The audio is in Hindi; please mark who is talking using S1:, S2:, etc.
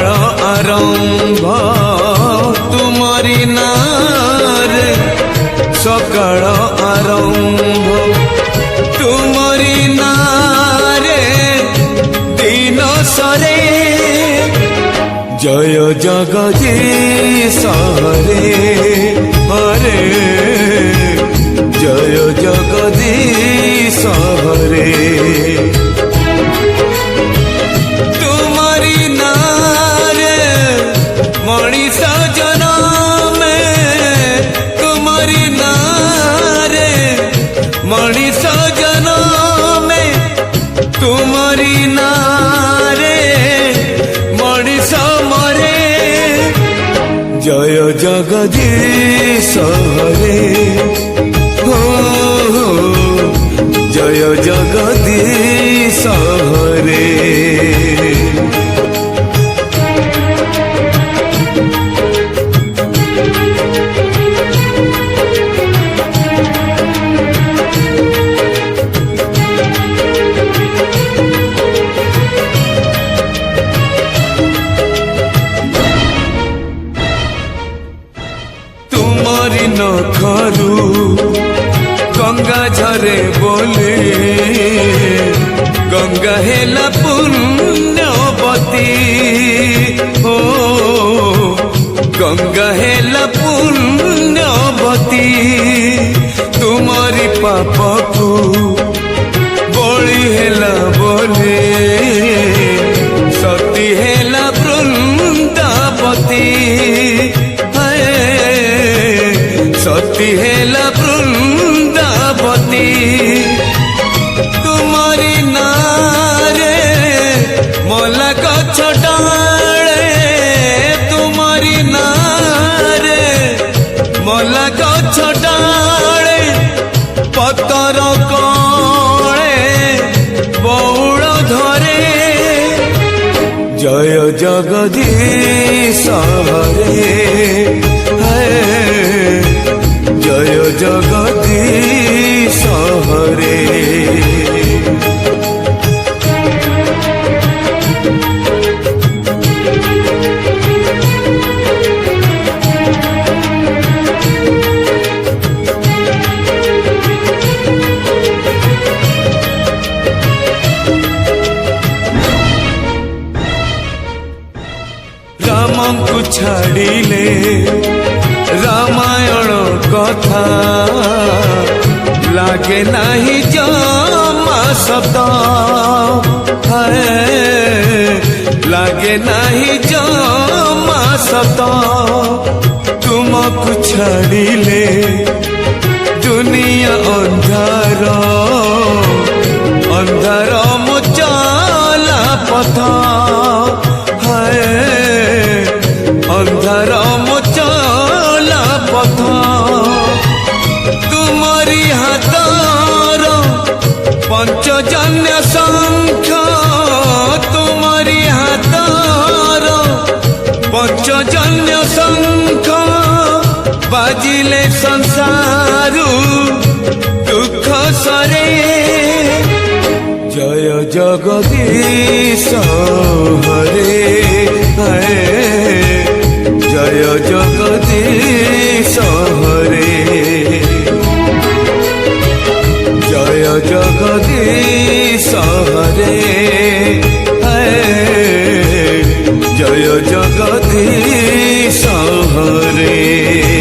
S1: सकाळ आरंभ तुमरी नारे सकाळ आरंभ तुमरी नारे दिन सरे जय जगदीश हरे हरे जय जगदीश हरे तुम्हारी नारे मनीष जन्म तुम्हारी नारे मनीष जन्म तुम्हारी नारे मनीष मरे जय जगदीश हरे हो जय जगदीश हरे तुम्हारी नखरू गंगा झरे बोले गंगा हेला पुण्यवती हो गंगा हेला पुण्यवती तुम्हारी पाप को बड़ी हेला बोले सती हेला वृंदावती सती हेला वृंदावती तुम्हारी नारे मोला गछ डाले तुम्हारी नारे मोला गछ डाले पतर कले बौड़ धरे जय जगदीश हरे जय जगदीश हरे राम को छाड़िले रामायण कथा लागे नहीं जमा शब्द लागे नहीं जमा शब्द तुमको छाड़िले दुनिया अंधार अंधार मुचला पथ अंधार मुचला पथ तुम्हारी हाथर पंचजन्य शंख तुम्हारी हाथर पंचजन्य शंख बाजिले संसार दुख सरे जय जगदीश हरे जय जगदीश हरे जय जगदीश हरे जय जगदीश हरे।